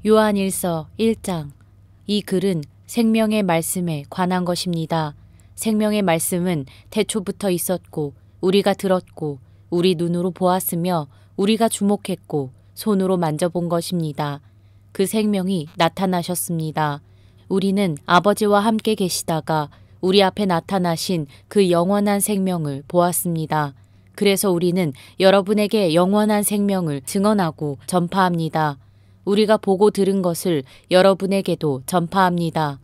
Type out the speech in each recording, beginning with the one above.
요한일서 1장. 이 글은 생명의 말씀에 관한 것입니다. 생명의 말씀은 태초부터 있었고 우리가 들었고 우리 눈으로 보았으며 우리가 주목했고 손으로 만져본 것입니다. 그 생명이 나타나셨습니다. 우리는 아버지와 함께 계시다가 우리 앞에 나타나신 그 영원한 생명을 보았습니다. 그래서 우리는 여러분에게 영원한 생명을 증언하고 전파합니다. 우리가 보고 들은 것을 여러분에게도 전파합니다.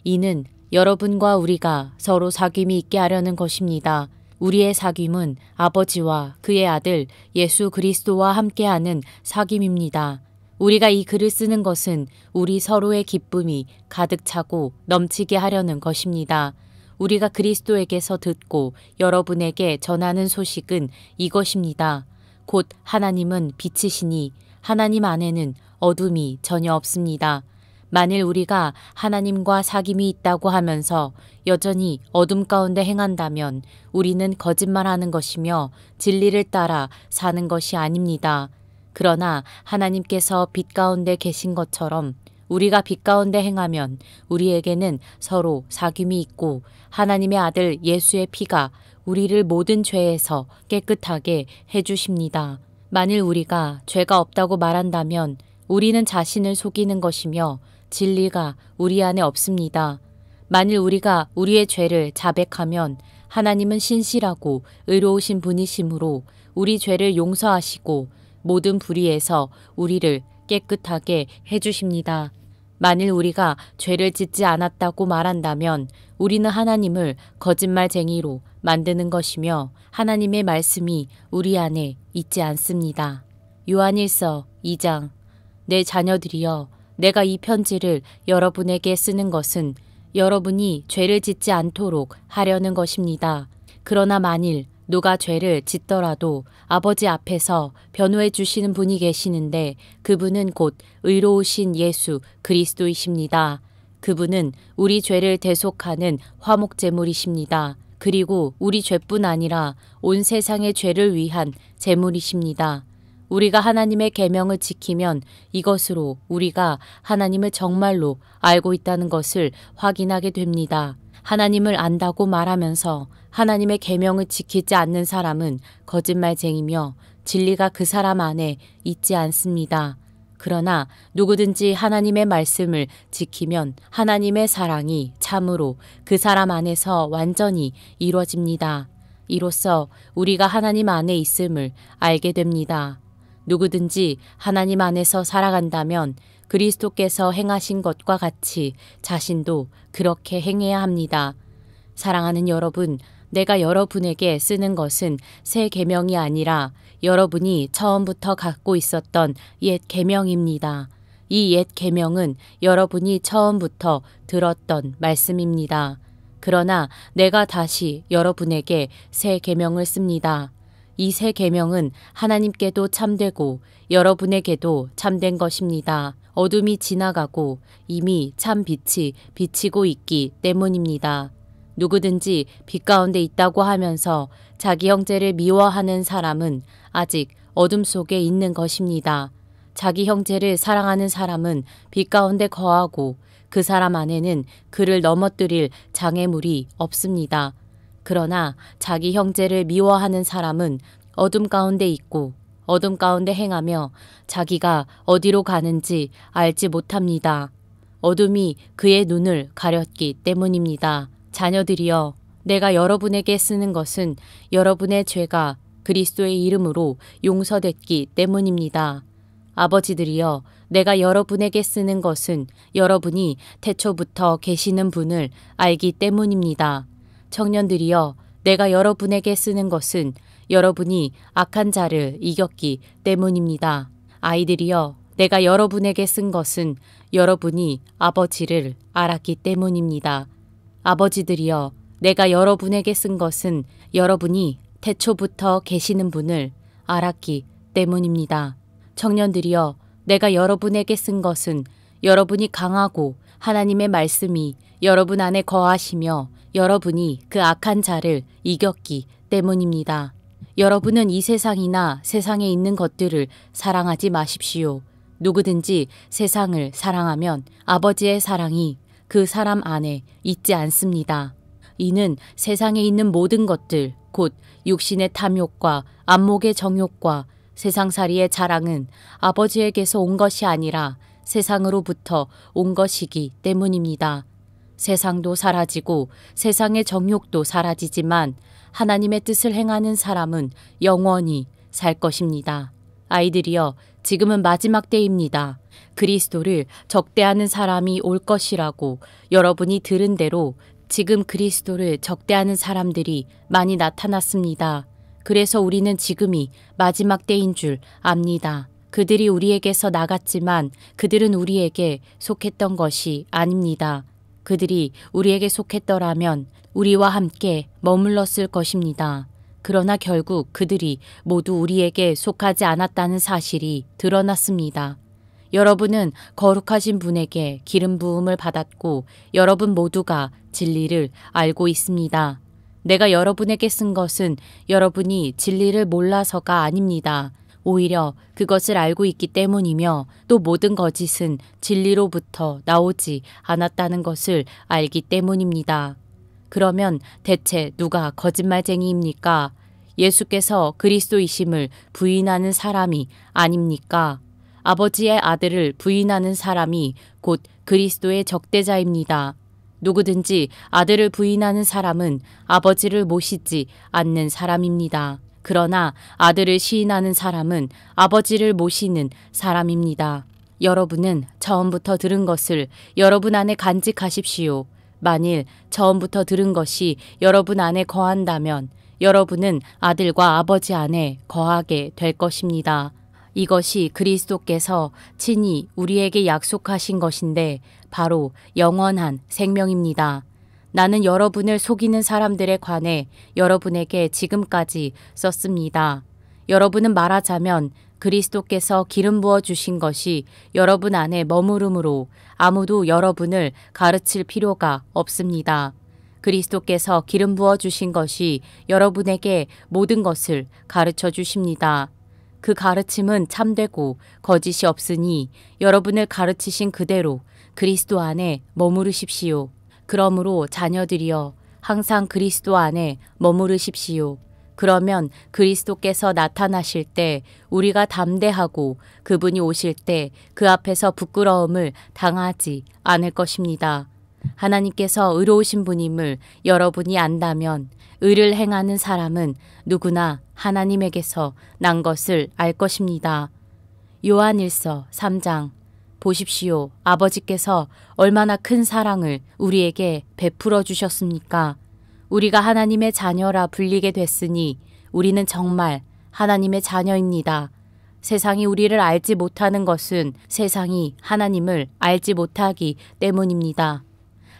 이는 여러분과 우리가 서로 사귐이 있게 하려는 것입니다. 우리의 사귐은 아버지와 그의 아들 예수 그리스도와 함께하는 사귐입니다. 우리가 이 글을 쓰는 것은 우리 서로의 기쁨이 가득 차고 넘치게 하려는 것입니다. 우리가 그리스도에게서 듣고 여러분에게 전하는 소식은 이것입니다. 곧 하나님은 빛이시니 하나님 안에는 어둠이 전혀 없습니다. 만일 우리가 하나님과 사귐이 있다고 하면서 여전히 어둠 가운데 행한다면 우리는 거짓말하는 것이며 진리를 따라 사는 것이 아닙니다. 그러나 하나님께서 빛 가운데 계신 것처럼 우리가 빛 가운데 행하면 우리에게는 서로 사귐이 있고 하나님의 아들 예수의 피가 우리를 모든 죄에서 깨끗하게 해주십니다. 만일 우리가 죄가 없다고 말한다면 우리는 자신을 속이는 것이며 진리가 우리 안에 없습니다. 만일 우리가 우리의 죄를 자백하면 하나님은 신실하고 의로우신 분이시므로 우리 죄를 용서하시고 모든 불의에서 우리를 깨끗하게 해주십니다. 만일 우리가 죄를 짓지 않았다고 말한다면 우리는 하나님을 거짓말쟁이로 만드는 것이며 하나님의 말씀이 우리 안에 있지 않습니다. 요한일서 2장. 내 자녀들이여, 내가 이 편지를 여러분에게 쓰는 것은 여러분이 죄를 짓지 않도록 하려는 것입니다. 그러나 만일 누가 죄를 짓더라도 아버지 앞에서 변호해 주시는 분이 계시는데 그분은 곧 의로우신 예수 그리스도이십니다. 그분은 우리 죄를 대속하는 화목제물이십니다. 그리고 우리 죄뿐 아니라 온 세상의 죄를 위한 제물이십니다. 우리가 하나님의 계명을 지키면 이것으로 우리가 하나님을 정말로 알고 있다는 것을 확인하게 됩니다. 하나님을 안다고 말하면서 하나님의 계명을 지키지 않는 사람은 거짓말쟁이며 진리가 그 사람 안에 있지 않습니다. 그러나 누구든지 하나님의 말씀을 지키면 하나님의 사랑이 참으로 그 사람 안에서 완전히 이루어집니다. 이로써 우리가 하나님 안에 있음을 알게 됩니다. 누구든지 하나님 안에서 살아간다면 그리스도께서 행하신 것과 같이 자신도 그렇게 행해야 합니다. 사랑하는 여러분, 내가 여러분에게 쓰는 것은 새 계명이 아니라 여러분이 처음부터 갖고 있었던 옛 계명입니다. 이 옛 계명은 여러분이 처음부터 들었던 말씀입니다. 그러나 내가 다시 여러분에게 새 계명을 씁니다. 이 새 계명은 하나님께도 참되고 여러분에게도 참된 것입니다. 어둠이 지나가고 이미 참 빛이 비치고 있기 때문입니다. 누구든지 빛 가운데 있다고 하면서 자기 형제를 미워하는 사람은 아직 어둠 속에 있는 것입니다. 자기 형제를 사랑하는 사람은 빛 가운데 거하고 그 사람 안에는 그를 넘어뜨릴 장애물이 없습니다. 그러나 자기 형제를 미워하는 사람은 어둠 가운데 있고 어둠 가운데 행하며 자기가 어디로 가는지 알지 못합니다. 어둠이 그의 눈을 가렸기 때문입니다. 자녀들이여, 내가 여러분에게 쓰는 것은 여러분의 죄가 그리스도의 이름으로 용서됐기 때문입니다. 아버지들이여, 내가 여러분에게 쓰는 것은 여러분이 태초부터 계시는 분을 알기 때문입니다. 청년들이여, 내가 여러분에게 쓰는 것은 여러분이 악한 자를 이겼기 때문입니다. 아이들이여, 내가 여러분에게 쓴 것은 여러분이 아버지를 알았기 때문입니다. 아버지들이여, 내가 여러분에게 쓴 것은 여러분이 태초부터 계시는 분을 알았기 때문입니다. 청년들이여, 내가 여러분에게 쓴 것은 여러분이 강하고 하나님의 말씀이 여러분 안에 거하시며 여러분이 그 악한 자를 이겼기 때문입니다. 여러분은 이 세상이나 세상에 있는 것들을 사랑하지 마십시오. 누구든지 세상을 사랑하면 아버지의 사랑이 그 사람 안에 있지 않습니다. 이는 세상에 있는 모든 것들, 곧 육신의 탐욕과 안목의 정욕과 세상살이의 자랑은 아버지에게서 온 것이 아니라 세상으로부터 온 것이기 때문입니다. 세상도 사라지고 세상의 정욕도 사라지지만 하나님의 뜻을 행하는 사람은 영원히 살 것입니다. 아이들이여, 지금은 마지막 때입니다. 그리스도를 적대하는 사람이 올 것이라고 여러분이 들은 대로 지금 그리스도를 적대하는 사람들이 많이 나타났습니다. 그래서 우리는 지금이 마지막 때인 줄 압니다. 그들이 우리에게서 나갔지만 그들은 우리에게 속했던 것이 아닙니다. 그들이 우리에게 속했더라면 우리와 함께 머물렀을 것입니다. 그러나 결국 그들이 모두 우리에게 속하지 않았다는 사실이 드러났습니다. 여러분은 거룩하신 분에게 기름 부음을 받았고 여러분 모두가 진리를 알고 있습니다. 내가 여러분에게 쓴 것은 여러분이 진리를 몰라서가 아닙니다. 오히려 그것을 알고 있기 때문이며 또 모든 거짓은 진리로부터 나오지 않았다는 것을 알기 때문입니다. 그러면 대체 누가 거짓말쟁이입니까? 예수께서 그리스도이심을 부인하는 사람이 아닙니까? 아버지의 아들을 부인하는 사람이 곧 그리스도의 적대자입니다. 누구든지 아들을 부인하는 사람은 아버지를 모시지 않는 사람입니다. 그러나 아들을 시인하는 사람은 아버지를 모시는 사람입니다. 여러분은 처음부터 들은 것을 여러분 안에 간직하십시오. 만일 처음부터 들은 것이 여러분 안에 거한다면 여러분은 아들과 아버지 안에 거하게 될 것입니다. 이것이 그리스도께서 친히 우리에게 약속하신 것인데 바로 영원한 생명입니다. 나는 여러분을 속이는 사람들에 관해 여러분에게 지금까지 썼습니다. 여러분은 말하자면 그리스도께서 기름 부어 주신 것이 여러분 안에 머무르므로 아무도 여러분을 가르칠 필요가 없습니다. 그리스도께서 기름 부어 주신 것이 여러분에게 모든 것을 가르쳐 주십니다. 그 가르침은 참되고 거짓이 없으니 여러분을 가르치신 그대로 그리스도 안에 머무르십시오. 그러므로 자녀들이여 항상 그리스도 안에 머무르십시오. 그러면 그리스도께서 나타나실 때 우리가 담대하고 그분이 오실 때 그 앞에서 부끄러움을 당하지 않을 것입니다. 하나님께서 의로우신 분임을 여러분이 안다면 의를 행하는 사람은 누구나 하나님에게서 난 것을 알 것입니다. 요한일서 3장. 보십시오. 아버지께서 얼마나 큰 사랑을 우리에게 베풀어 주셨습니까? 우리가 하나님의 자녀라 불리게 됐으니 우리는 정말 하나님의 자녀입니다. 세상이 우리를 알지 못하는 것은 세상이 하나님을 알지 못하기 때문입니다.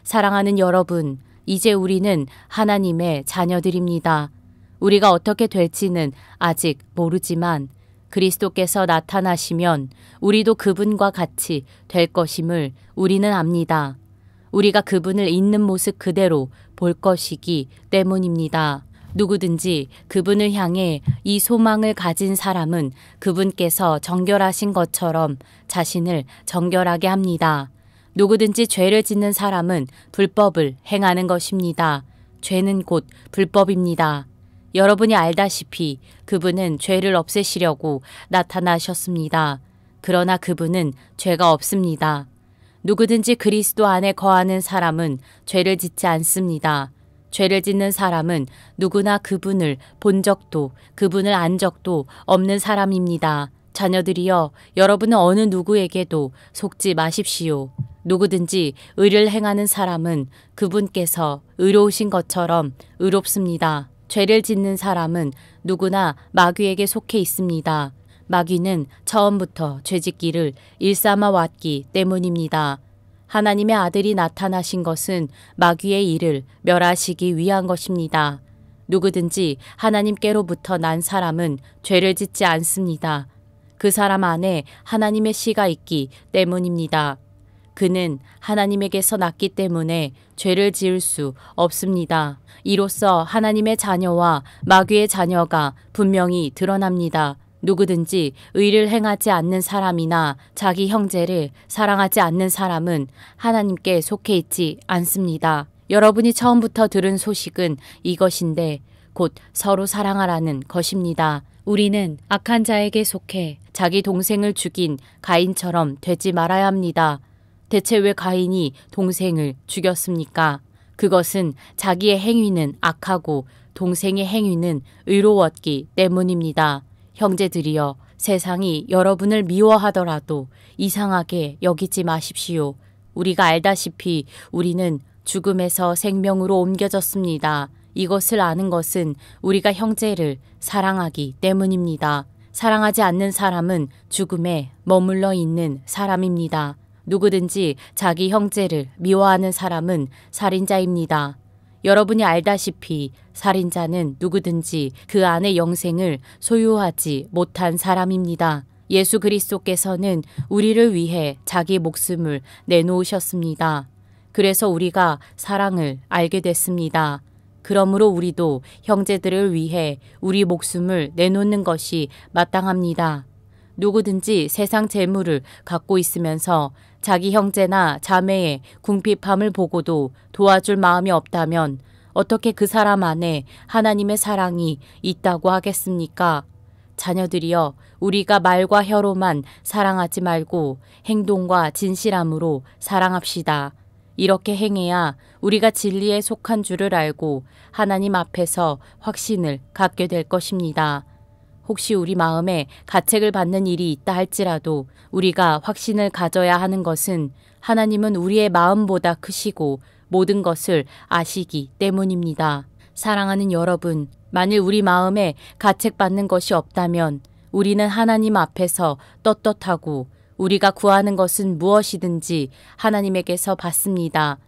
사랑하는 여러분, 이제 우리는 하나님의 자녀들입니다. 우리가 어떻게 될지는 아직 모르지만 그리스도께서 나타나시면 우리도 그분과 같이 될 것임을 우리는 압니다. 우리가 그분을 있는 모습 그대로 볼 것이기 때문입니다. 누구든지 그분을 향해 이 소망을 가진 사람은 그분께서 정결하신 것처럼 자신을 정결하게 합니다. 누구든지 죄를 짓는 사람은 불법을 행하는 것입니다. 죄는 곧 불법입니다. 여러분이 알다시피 그분은 죄를 없애시려고 나타나셨습니다. 그러나 그분은 죄가 없습니다. 누구든지 그리스도 안에 거하는 사람은 죄를 짓지 않습니다. 죄를 짓는 사람은 누구나 그분을 본 적도 그분을 안 적도 없는 사람입니다. 자녀들이여, 여러분은 어느 누구에게도 속지 마십시오. 누구든지 의를 행하는 사람은 그분께서 의로우신 것처럼 의롭습니다. 죄를 짓는 사람은 누구나 마귀에게 속해 있습니다. 마귀는 처음부터 죄짓기를 일삼아 왔기 때문입니다. 하나님의 아들이 나타나신 것은 마귀의 일을 멸하시기 위한 것입니다. 누구든지 하나님께로부터 난 사람은 죄를 짓지 않습니다. 그 사람 안에 하나님의 씨가 있기 때문입니다. 그는 하나님에게서 났기 때문에 죄를 지을 수 없습니다. 이로써 하나님의 자녀와 마귀의 자녀가 분명히 드러납니다. 누구든지 의를 행하지 않는 사람이나 자기 형제를 사랑하지 않는 사람은 하나님께 속해 있지 않습니다. 여러분이 처음부터 들은 소식은 이것인데 곧 서로 사랑하라는 것입니다. 우리는 악한 자에게 속해 자기 동생을 죽인 가인처럼 되지 말아야 합니다. 대체 왜 가인이 동생을 죽였습니까? 그것은 자기의 행위는 악하고 동생의 행위는 의로웠기 때문입니다. 형제들이여, 세상이 여러분을 미워하더라도 이상하게 여기지 마십시오. 우리가 알다시피 우리는 죽음에서 생명으로 옮겨졌습니다. 이것을 아는 것은 우리가 형제를 사랑하기 때문입니다. 사랑하지 않는 사람은 죽음에 머물러 있는 사람입니다. 누구든지 자기 형제를 미워하는 사람은 살인자입니다. 여러분이 알다시피 살인자는 누구든지 그 안에 영생을 소유하지 못한 사람입니다. 예수 그리스도께서는 우리를 위해 자기 목숨을 내놓으셨습니다. 그래서 우리가 사랑을 알게 됐습니다. 그러므로 우리도 형제들을 위해 우리 목숨을 내놓는 것이 마땅합니다. 누구든지 세상 재물을 갖고 있으면서 자기 형제나 자매의 궁핍함을 보고도 도와줄 마음이 없다면 어떻게 그 사람 안에 하나님의 사랑이 있다고 하겠습니까? 자녀들이여, 우리가 말과 혀로만 사랑하지 말고 행동과 진실함으로 사랑합시다. 이렇게 행해야 우리가 진리에 속한 줄을 알고 하나님 앞에서 확신을 갖게 될 것입니다. 혹시 우리 마음에 가책을 받는 일이 있다 할지라도 우리가 확신을 가져야 하는 것은 하나님은 우리의 마음보다 크시고 모든 것을 아시기 때문입니다. 사랑하는 여러분, 만일 우리 마음에 가책받는 것이 없다면 우리는 하나님 앞에서 떳떳하고 우리가 구하는 것은 무엇이든지 하나님에게서 받습니다.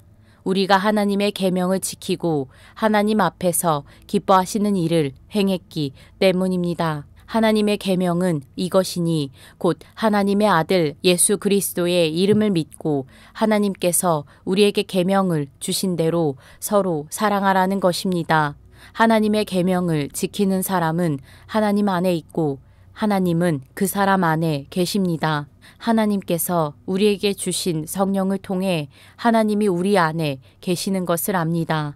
우리가 하나님의 계명을 지키고 하나님 앞에서 기뻐하시는 일을 행했기 때문입니다. 하나님의 계명은 이것이니 곧 하나님의 아들 예수 그리스도의 이름을 믿고 하나님께서 우리에게 계명을 주신 대로 서로 사랑하라는 것입니다. 하나님의 계명을 지키는 사람은 하나님 안에 있고 하나님은 그 사람 안에 계십니다. 하나님께서 우리에게 주신 성령을 통해 하나님이 우리 안에 계시는 것을 압니다.